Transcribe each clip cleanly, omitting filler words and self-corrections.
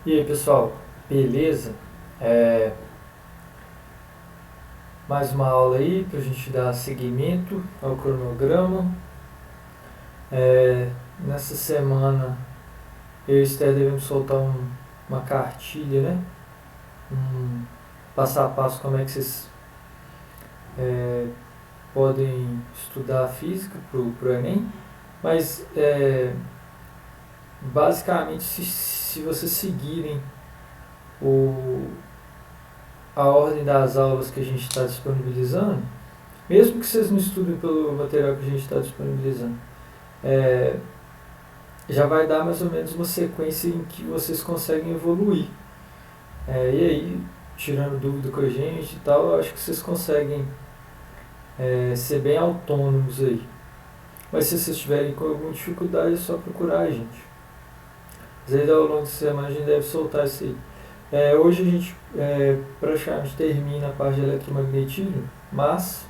E aí pessoal, beleza? É, Mais uma aula aí para a gente dar seguimento ao cronograma. Nessa semana eu e Esther devemos soltar uma cartilha, né? Um passo a passo como é que vocês podem estudar a física pro Enem. Mas basicamente se vocês seguirem o, a ordem das aulas que a gente está disponibilizando, mesmo que vocês não estudem pelo material que a gente está disponibilizando, já vai dar mais ou menos uma sequência em que vocês conseguem evoluir. E aí, tirando dúvida com a gente e tal, eu acho que vocês conseguem ser bem autônomos aí. Mas se vocês tiverem com alguma dificuldade, é só procurar a gente. Mas aí ao longo da semana a gente deve soltar isso aí. Hoje a gente praticamente termina a parte de eletromagnetismo, mas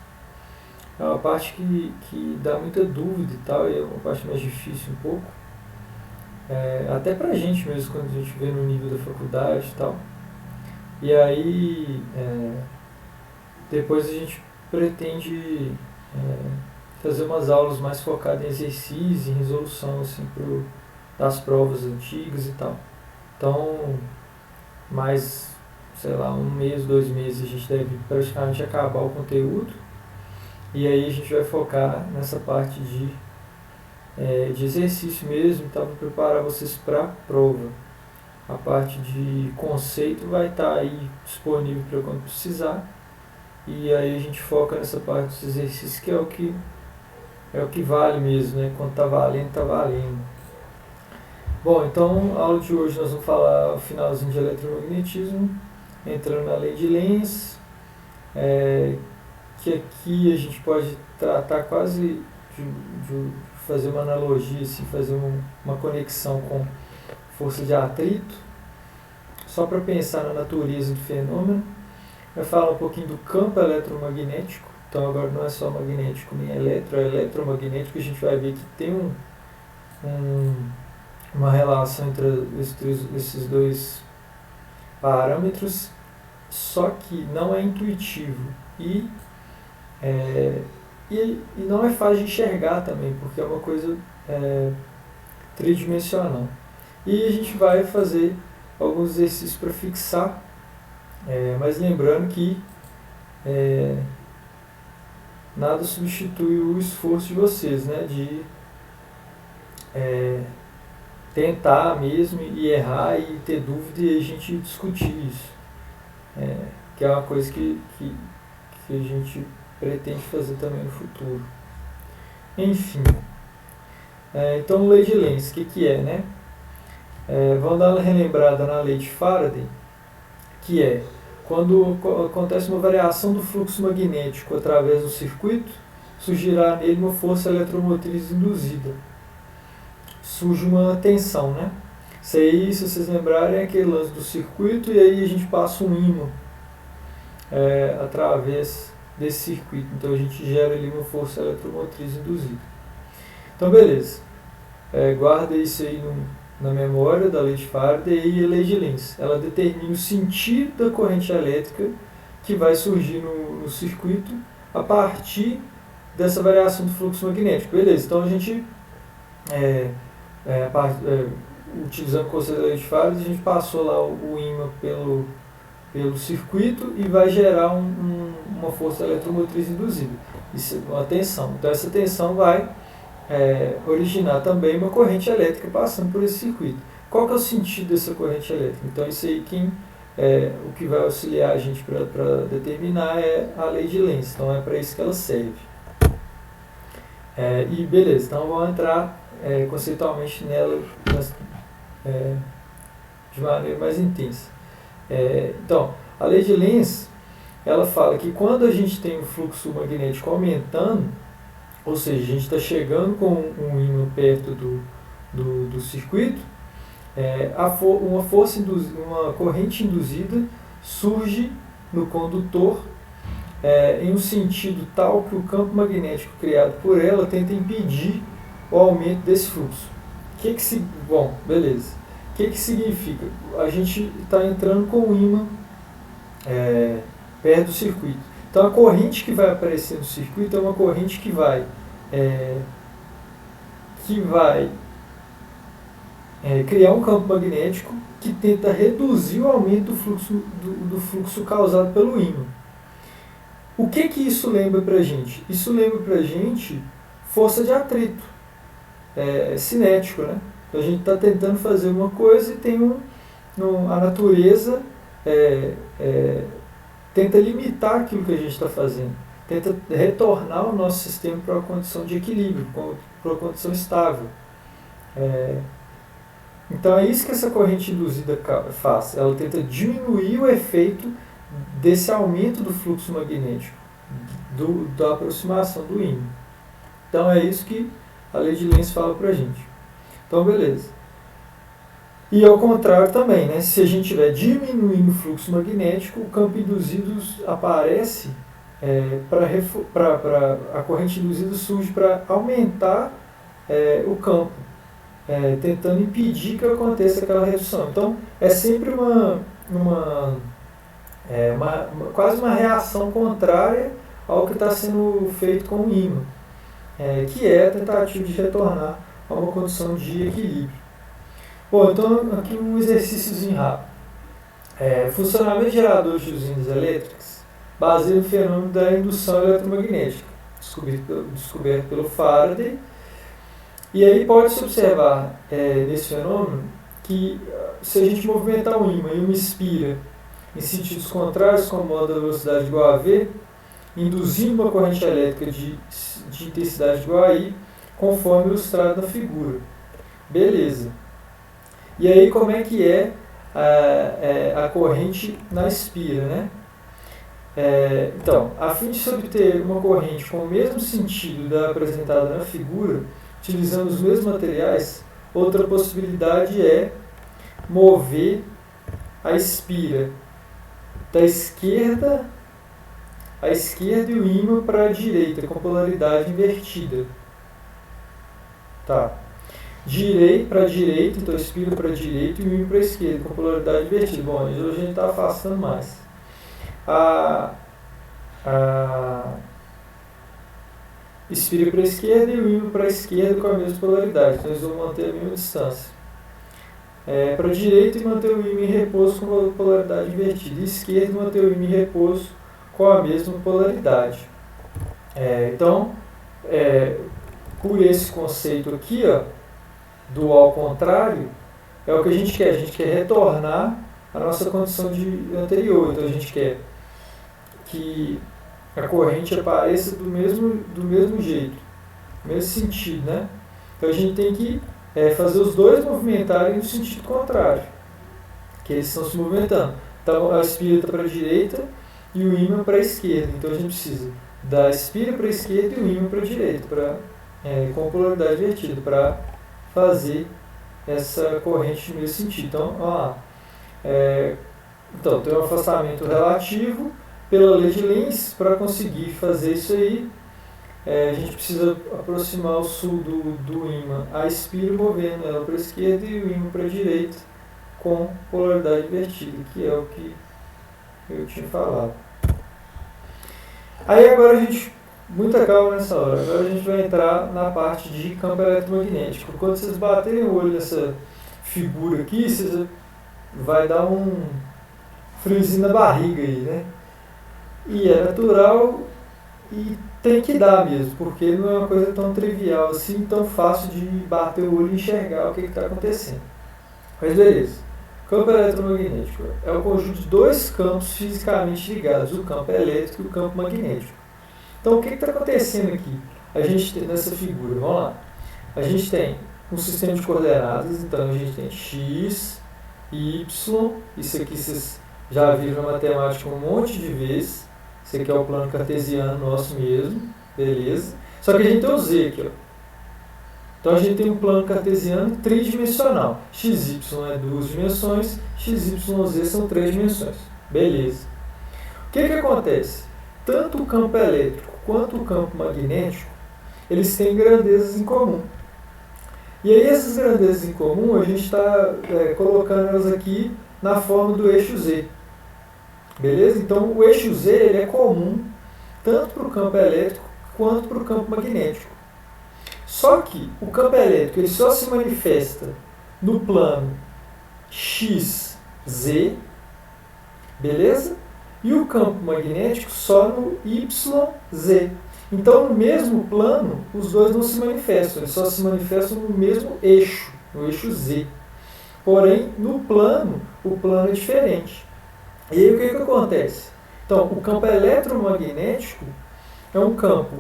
é uma parte que dá muita dúvida e tal, e é uma parte mais difícil um pouco. Até pra gente mesmo, quando a gente vê no nível da faculdade e tal. E aí, depois a gente pretende fazer umas aulas mais focadas em exercício, em resolução, assim, das provas antigas e tal. Então, mais, sei lá, 1 mês, 2 meses, a gente deve praticamente acabar o conteúdo. E aí a gente vai focar nessa parte de exercício mesmo, para preparar vocês para a prova. A parte de conceito vai estar aí disponível para quando precisar. E aí a gente foca nessa parte dos exercícios, que é o que vale mesmo, né? Quando está valendo, está valendo. Bom, então a aula de hoje nós vamos falar o finalzinho de eletromagnetismo, entrando na lei de Lenz, que aqui a gente pode tratar quase de fazer uma analogia, assim, fazer uma conexão com força de atrito, só para pensar na natureza do fenômeno. Vai falar um pouquinho do campo eletromagnético, então agora não é só magnético nem é eletromagnético, a gente vai ver que tem uma relação entre esses dois parâmetros, só que não é intuitivo e não é fácil de enxergar também, porque é uma coisa tridimensional. E a gente vai fazer alguns exercícios para fixar, mas lembrando que nada substitui o esforço de vocês, né, de tentar mesmo e errar e ter dúvida e a gente discutir isso, que é uma coisa que a gente pretende fazer também no futuro. Enfim, então lei de Lenz, o que é, né? Vamos dar uma relembrada na lei de Faraday, que é quando acontece uma variação do fluxo magnético através do circuito, surgirá nele uma força eletromotriz induzida. Surge uma tensão, né? Isso aí, se vocês lembrarem, é aquele lance do circuito, e aí a gente passa um ímã através desse circuito. Então a gente gera ali uma força eletromotriz induzida. Então beleza. Guarda isso aí na memória da lei de Faraday e a lei de Lenz. Ela determina o sentido da corrente elétrica que vai surgir no circuito a partir dessa variação do fluxo magnético. Beleza, então a gente, utilizando o conceito da lei de Faraday, a gente passou lá o ímã pelo circuito e vai gerar uma força eletromotriz induzida. Isso é uma tensão. Então essa tensão vai originar também uma corrente elétrica passando por esse circuito. Qual que é o sentido dessa corrente elétrica? Então isso aí o que vai auxiliar a gente para determinar é a lei de Lenz. Então é para isso que ela serve. E beleza, então vamos entrar conceitualmente nela de maneira mais intensa. Então, a lei de Lenz, ela fala que quando a gente tem o fluxo magnético aumentando, ou seja, a gente está chegando com um ímã perto do circuito, uma corrente induzida surge no condutor em um sentido tal que o campo magnético criado por ela tenta impedir o aumento desse fluxo. Bom, beleza. que significa? A gente está entrando com o ímã perto do circuito. Então a corrente que vai aparecer no circuito é uma corrente que vai criar um campo magnético que tenta reduzir o aumento do fluxo causado pelo ímã. O que isso lembra para a gente? Isso lembra para a gente força de atrito, cinético, né? Então a gente está tentando fazer uma coisa e tem a natureza tenta limitar aquilo que a gente está fazendo, tenta retornar o nosso sistema para uma condição de equilíbrio, para uma condição estável. Então é isso que essa corrente induzida faz, ela tenta diminuir o efeito desse aumento do fluxo magnético, da aproximação do ímã. Então é isso que a lei de Lenz fala para a gente. Então beleza. E ao contrário também, né? Se a gente estiver diminuindo o fluxo magnético, o campo induzido aparece, a corrente induzida surge para aumentar o campo, tentando impedir que aconteça aquela redução. Então é sempre quase uma reação contrária ao que está sendo feito com o ímã, que é a tentativa de retornar a uma condição de equilíbrio. Bom, então aqui um exercíciozinho rápido. Funcionamento de geradores de usinas elétricas baseia no fenômeno da indução eletromagnética, descoberto pelo Faraday. E aí pode-se observar nesse fenômeno que se a gente movimentar um ímã e uma espira em sentidos contrários com a moda da velocidade igual a V, induzindo uma corrente elétrica de intensidade igual a I, conforme ilustrado na figura. Beleza. E aí como é que a corrente na espira, né? Então, a fim de se obter uma corrente com o mesmo sentido da apresentada na figura, utilizando os mesmos materiais, outra possibilidade é mover a espira da esquerda à esquerda e o ímã para a direita, com polaridade invertida. Tá. Para a direita, então espira para a direita e o ímã para a esquerda, com polaridade invertida. Bom, hoje a gente está afastando mais. Espira para a esquerda e o ímã para a esquerda com a mesma polaridade, então eles vão manter a mesma distância. Para a direita e manter o ímã em repouso com a polaridade invertida, e esquerda manter o ímã em repouso com a mesma polaridade. Então, por esse conceito aqui, do ao contrário, é o que a gente quer retornar à nossa condição anterior, então a gente quer que a corrente apareça do mesmo jeito, no mesmo sentido, né? Então a gente tem que fazer os dois movimentarem no sentido contrário, que eles estão se movimentando. Então a espira está para a direita e o ímã para a esquerda, então a gente precisa da espira para a esquerda e o ímã para a direita, com polaridade invertida, para fazer essa corrente no mesmo sentido. Então tem um afastamento relativo pela lei de Lenz. Para conseguir fazer isso aí, a gente precisa aproximar o sul do ímã à espira, movendo ela para a esquerda e o ímã para a direita com polaridade invertida, que é o que eu tinha falado. Aí agora muita calma nessa hora, agora a gente vai entrar na parte de campo eletromagnético. Quando vocês baterem o olho nessa figura aqui, vai dar um friozinho na barriga aí, né? E é natural e tem que dar mesmo, porque não é uma coisa tão trivial assim, tão fácil de bater o olho e enxergar o que está acontecendo. Mas beleza. Campo eletromagnético é o conjunto de dois campos fisicamente ligados, o campo elétrico e o campo magnético. Então o que está acontecendo aqui? A gente tem nessa figura, vamos lá. A gente tem um sistema de coordenadas, então a gente tem x, y, isso aqui vocês já viram na matemática um monte de vezes. Esse aqui é o plano cartesiano nosso mesmo, beleza? Só que a gente tem o z aqui, Então a gente tem um plano cartesiano tridimensional. XY é 2 dimensões, XYZ são 3 dimensões. Beleza. O que acontece? Tanto o campo elétrico quanto o campo magnético, eles têm grandezas em comum. E aí essas grandezas em comum, a gente está colocando elas aqui na forma do eixo Z. Beleza? Então o eixo Z ele é comum tanto para o campo elétrico quanto para o campo magnético. Só que o campo elétrico ele só se manifesta no plano XZ, beleza? E o campo magnético só no YZ. Então, no mesmo plano, os dois não se manifestam, eles só se manifestam no mesmo eixo, no eixo Z. Porém, no plano, o plano é diferente. E aí o que acontece? Então, o campo eletromagnético é um campo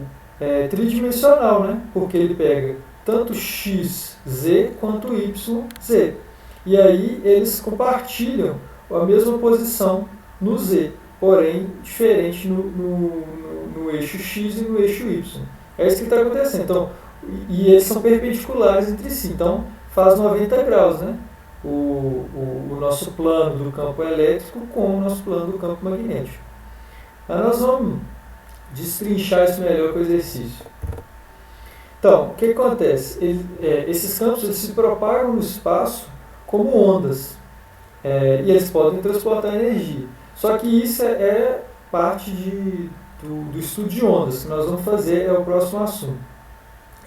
tridimensional, né? Porque ele pega tanto XZ quanto YZ. E aí eles compartilham a mesma posição no Z, porém diferente no eixo X e no eixo Y. É isso que está acontecendo. Então, e eles são perpendiculares entre si, então faz 90 graus, né? O nosso plano do campo elétrico com o nosso plano do campo magnético. Mas nós vamos destrinchar isso melhor com o exercício. Então, o que acontece? Esses campos eles se propagam no espaço como ondas e eles podem transportar energia. Só que isso é parte do estudo de ondas, que nós vamos fazer, é o próximo assunto.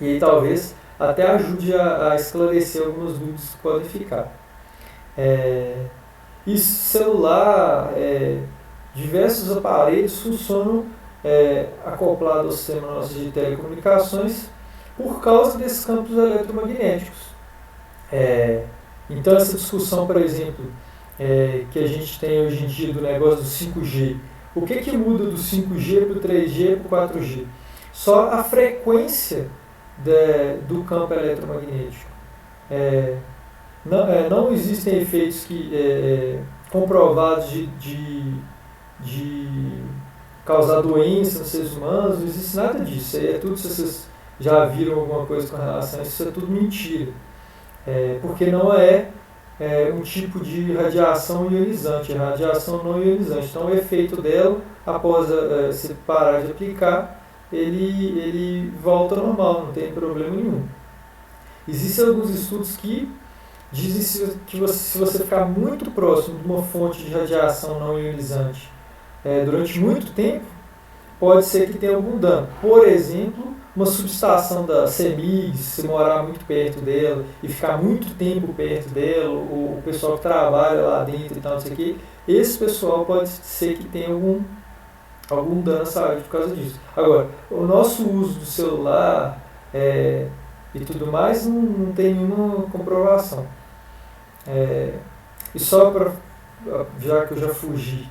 E aí talvez até ajude a esclarecer algumas dúvidas que podem ficar. E celular, diversos aparelhos funcionam acoplados ao sistema nosso de telecomunicações por causa desses campos eletromagnéticos. Então essa discussão, por exemplo, que a gente tem hoje em dia do negócio do 5G, o que muda do 5G para o 3G para o 4G? Só a frequência do campo eletromagnético. Não existem efeitos comprovados de causar doença nos seres humanos, não existe nada disso. É tudo, se vocês já viram alguma coisa com relação a isso, é tudo mentira. Porque não é um tipo de radiação ionizante, é radiação não ionizante. Então o efeito dela, após se parar de aplicar, ele volta ao normal, não tem problema nenhum. Existem alguns estudos que dizem que se você ficar muito próximo de uma fonte de radiação não ionizante durante muito tempo, pode ser que tenha algum dano. Por exemplo, uma subestação da CEMIG, se morar muito perto dela e ficar muito tempo perto dela, ou o pessoal que trabalha lá dentro e tal, não sei o quê, esse pessoal pode ser que tenha algum dano à saúde por causa disso. Agora, o nosso uso do celular e tudo mais não tem nenhuma comprovação. E só para, já que eu já fugi,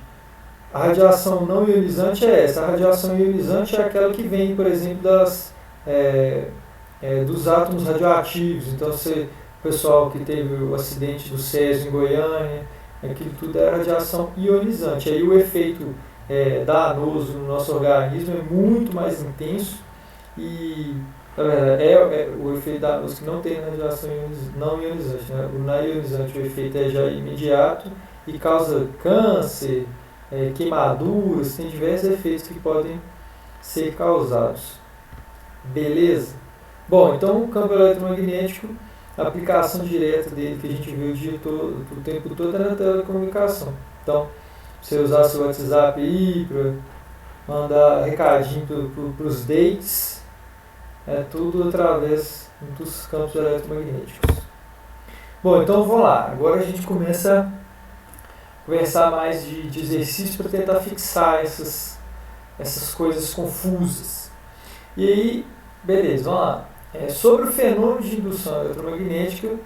a radiação não ionizante é essa. A radiação ionizante é aquela que vem, por exemplo, dos átomos radioativos. Então, o pessoal que teve o acidente do Césio em Goiânia, aquilo tudo é radiação ionizante. Aí o efeito danoso no nosso organismo é muito mais intenso e, na verdade, o efeito danoso que não tem na radiação não ionizante. Né? Na ionizante o efeito é já imediato e causa câncer, queimaduras, tem diversos efeitos que podem ser causados. Beleza? Bom, então o campo eletromagnético, a aplicação direta dele que a gente viu o tempo todo é na telecomunicação. Então, você usar seu WhatsApp aí para mandar recadinho para os dates, tudo através dos campos eletromagnéticos. Bom, então vamos lá. Agora a gente começa a conversar mais de exercício para tentar fixar essas coisas confusas. E aí, beleza, vamos lá. Sobre o fenômeno de indução eletromagnética,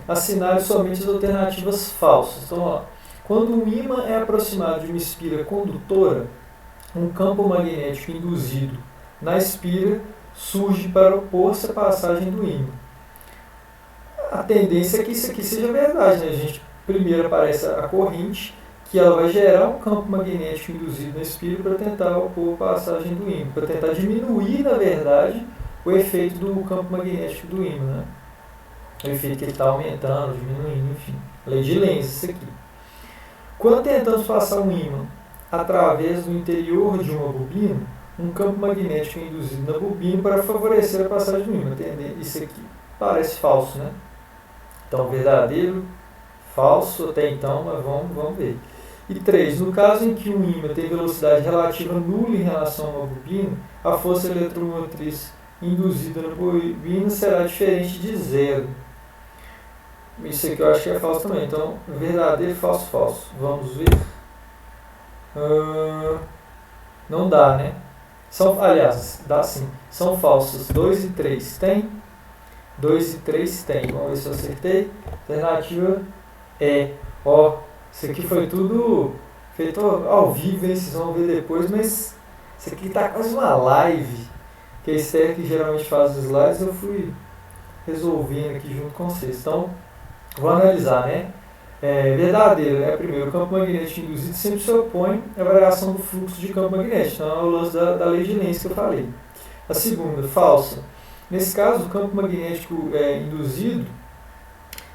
assinale somente as alternativas falsas. Então, vamos lá. Quando um ímã é aproximado de uma espira condutora, um campo magnético induzido na espira surge para opor-se à passagem do ímã. A tendência é que isso aqui seja verdade, né? Primeiro aparece a corrente, que ela vai gerar um campo magnético induzido na espira para tentar opor a passagem do ímã, para tentar diminuir, na verdade, o efeito do campo magnético do ímã, né? O efeito que ele está aumentando, diminuindo, enfim. Lei de Lenz, isso aqui. Quando tentamos passar um ímã através do interior de uma bobina, um campo magnético é induzido na bobina para favorecer a passagem do ímã. Entende? Isso aqui. parece falso, né? Então, verdadeiro, falso até então, mas vamos ver. E 3. No caso em que um ímã tem velocidade relativa nula em relação a uma bobina, a força eletromotriz induzida na bobina será diferente de zero. Isso aqui eu acho que é falso também. Então, verdadeiro, falso, falso. Vamos ver. Não dá, né? Aliás, dá sim. São falsos. 2 e 3 tem? 2 e 3 tem. Vamos ver se eu acertei. Alternativa é. Ó, isso aqui foi tudo feito ao vivo, hein? Vocês vão ver depois, mas isso aqui tá quase uma live. Que a Esther que geralmente faz os slides, eu fui resolvendo aqui junto com vocês. Então, vou analisar, né? Verdadeiro, né? Primeiro, o campo magnético induzido sempre se opõe à variação do fluxo de campo magnético. Então, é o lance da lei de Lenz que eu falei. A segunda, falsa. Nesse caso, o campo magnético induzido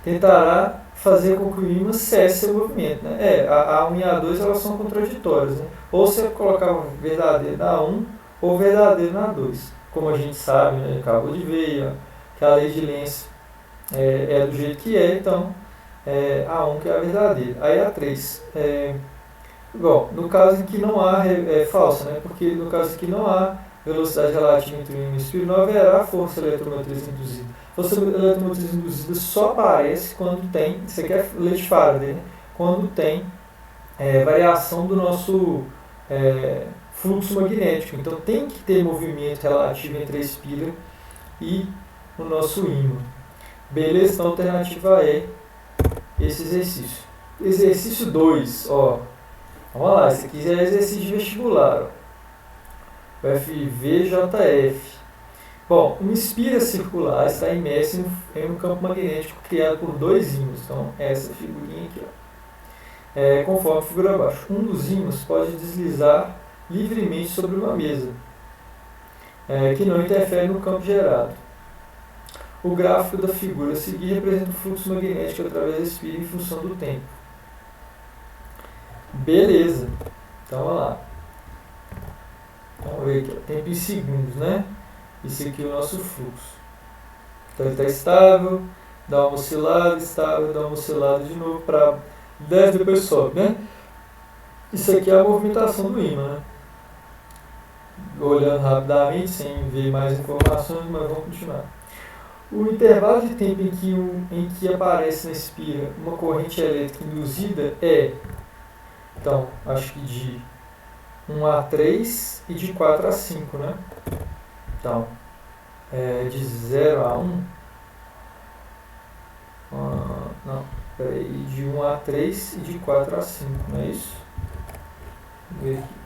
tentará fazer com que o ímã cesse o movimento. Né? A 1 e a 2 elas são contraditórias. Né? Ou você colocava verdadeiro na 1 ou verdadeiro na 2. Como a gente sabe, né? Acabou de ver que a lei de Lenz é do jeito que é, então a 1 que é a verdadeira. Aí a 3. Bom, no caso em que não há, falsa, né? Porque no caso em que não há velocidade relativa entre o ímã e o espírito, não haverá força eletromotriz induzida. Força eletromotriz induzida só aparece quando tem, isso aqui é lei de Faraday, né? Quando tem variação do nosso fluxo magnético. Então tem que ter movimento relativo entre a espira e o nosso ímã. Beleza? Então a alternativa é esse exercício. Exercício 2, ó. Vamos lá, esse aqui é exercício de vestibular. Ó. FVJF. Bom, uma espira circular está imersa em um campo magnético criado por dois ímãs. Então, essa figurinha aqui, ó. Conforme a figura abaixo. Um dos ímãs pode deslizar livremente sobre uma mesa, que não interfere no campo gerado. O gráfico da figura a seguir representa o fluxo magnético através da espira em função do tempo. Beleza. Então, vamos lá. Vamos ver aqui. Tempo em segundos, né? Isso aqui é o nosso fluxo. Então, ele está estável, dá uma oscilada, estável, dá uma oscilada de novo para 10, depois sobe, né? Isso aqui é a movimentação do ímã, né? Olhando rapidamente, sem ver mais informações, mas vamos continuar. O intervalo de tempo em que aparece na espira uma corrente elétrica induzida então, acho que de 1 a 3 e de 4 a 5, né? Então, de 0 a 1, não, peraí, de 1 a 3 e de 4 a 5, não é isso? Vamos ver aqui.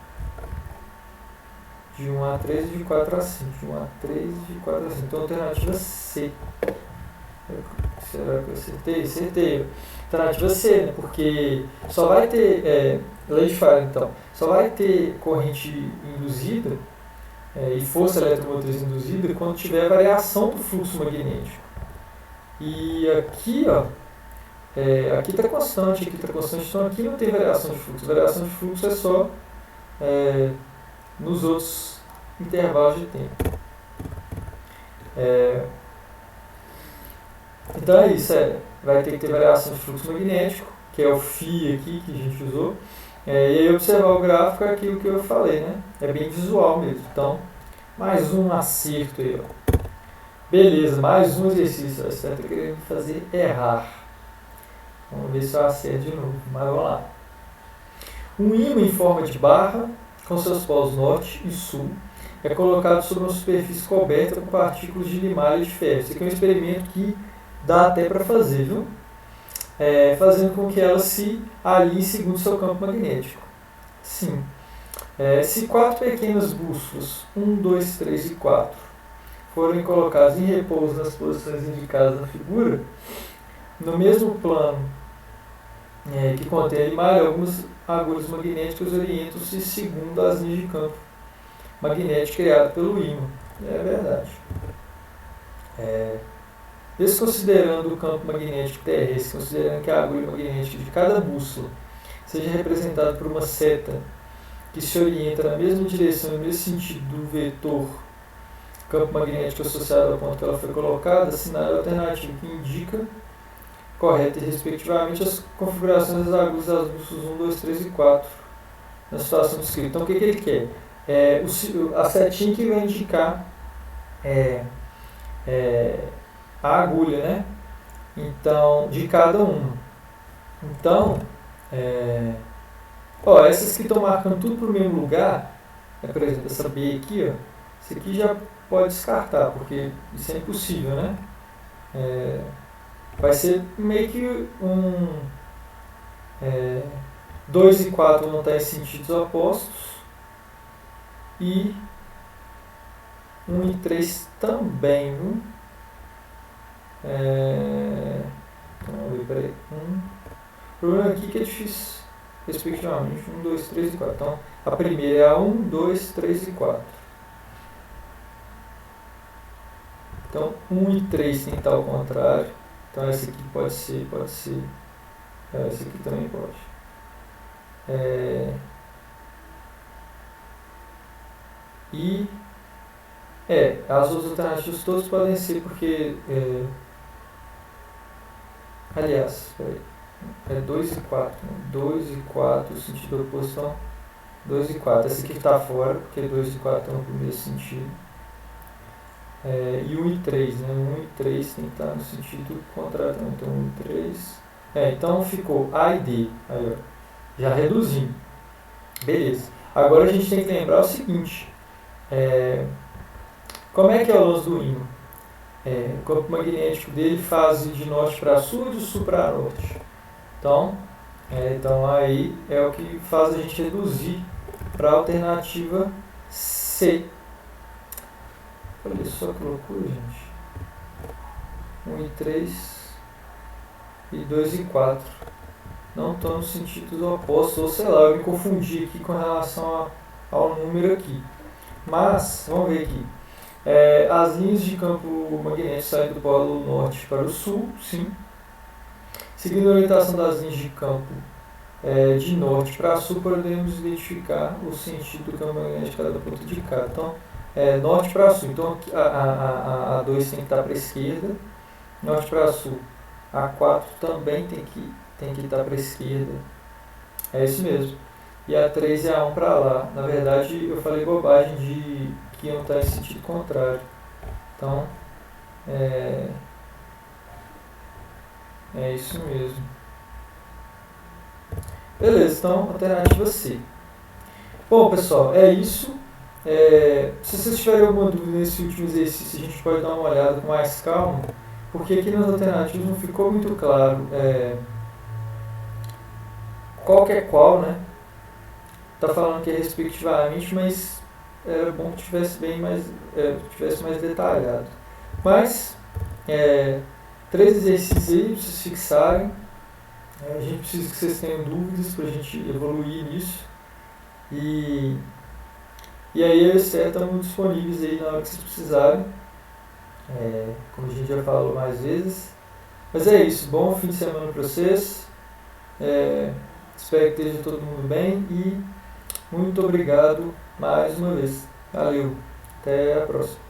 De 1 a 3 e de 4 a 5. De 1 a 3 e de 4 a 5. Então, alternativa C. Será que eu acertei? Acertei. Alternativa C, né? Porque só vai ter, lei de Faraday, então, só vai ter corrente induzida e força eletromotriz induzida quando tiver variação do fluxo magnético. E aqui, ó, aqui está constante, então aqui não tem variação de fluxo. Variação de fluxo é só nos outros intervalos de tempo. Então é isso, vai ter que ter variação de fluxo magnético, que é o φ aqui que a gente usou, e aí observar o gráfico é aquilo que eu falei, né? É bem visual mesmo. Então, mais um acerto aí, ó. Beleza, mais um exercício. Você está querendo fazer errar. Vamos ver se eu acerto de novo, mas vamos lá. Um ímã em forma de barra, com seus polos norte e sul, é colocado sobre uma superfície coberta com partículas de limalha de ferro. Esse aqui é um experimento que dá até para fazer, viu? Fazendo com que ela se alinhe segundo seu campo magnético. Sim. Se 4 pequenas bússolas, 1, 2, 3 e 4, forem colocadas em repouso nas posições indicadas na figura, no mesmo plano que contém a limalha, algumas agulhas magnéticas orientam-se segundo as linhas de campo magnético criado pelo ímã. É verdade. Desconsiderando o campo magnético terrestre, considerando que a agulha magnética de cada bússola seja representada por uma seta que se orienta na mesma direção e no mesmo sentido do vetor campo magnético associado ao ponto que ela foi colocada, assinale a alternativa que indica correta e respectivamente as configurações das agulhas das bússolas 1, 2, 3 e 4 na situação descrita. Então o que ele quer? A setinha que vai indicar a agulha, né? Então, de cada uma. Então, essas que estão marcando tudo para o mesmo lugar, por exemplo, essa B aqui, isso aqui já pode descartar, porque isso é impossível, né? Vai ser meio que 2 e 4 não está em sentidos opostos, e 1 e 3 também, viu? Vamos ver, peraí. O problema aqui é que é difícil, respectivamente, 1, 2, 3 e 4. Então, a primeira é a 1, 2, 3 e 4. Então, 1 e 3 tem que estar ao contrário. Então, essa aqui pode ser. Essa aqui também pode. As outras alternativas todas podem ser porque. Aliás, peraí. 2 e 4. 2 e 4, sentido oposto. Então, 2 e 4. Essa aqui está fora, porque 2 e 4 estão no primeiro sentido. E 1 e 3, né? 1 e 3 tem que estar no sentido contrário também. Então, 1 e 3. Então ficou A e D. Aí, já reduzindo. Beleza. Agora a gente tem que lembrar o seguinte. Como é que é o lance do ímã? O campo magnético dele faz de norte para sul e de sul para norte. Então aí é o que faz a gente reduzir para a alternativa C. Olha só que loucura, gente. 1 e 3 e 2 e 4 não estão nos sentidos opostos, ou sei lá, eu me confundi aqui com relação ao número aqui. Mas, vamos ver aqui. As linhas de campo magnético saem do polo norte para o sul, sim. Seguindo a orientação das linhas de campo de norte para sul, podemos identificar o sentido do campo magnético de cada ponto de cada. Então, norte para sul. Então, a 2 tem que estar para a esquerda, norte para sul. A 4 também tem que estar para a esquerda. É isso mesmo. E a 3 e a 1 para lá. Na verdade, eu falei bobagem de que iam estar em sentido contrário. Então, é isso mesmo. Beleza, então, alternativa C. Bom, pessoal, é isso. Se vocês tiverem alguma dúvida nesse último exercício, a gente pode dar uma olhada com mais calma, porque aqui nas alternativas não ficou muito claro qual que é qual, né? Está falando que é respectivamente, mas era bom que tivesse mais detalhado. Mas, 3 exercícios aí para vocês fixarem. A gente precisa que vocês tenham dúvidas para a gente evoluir nisso. E aí eu e o Esther estamos disponíveis aí na hora que vocês precisarem. Como a gente já falou mais vezes. Mas é isso. Bom fim de semana para vocês. Espero que esteja todo mundo bem e muito obrigado mais uma vez. Valeu. Até a próxima.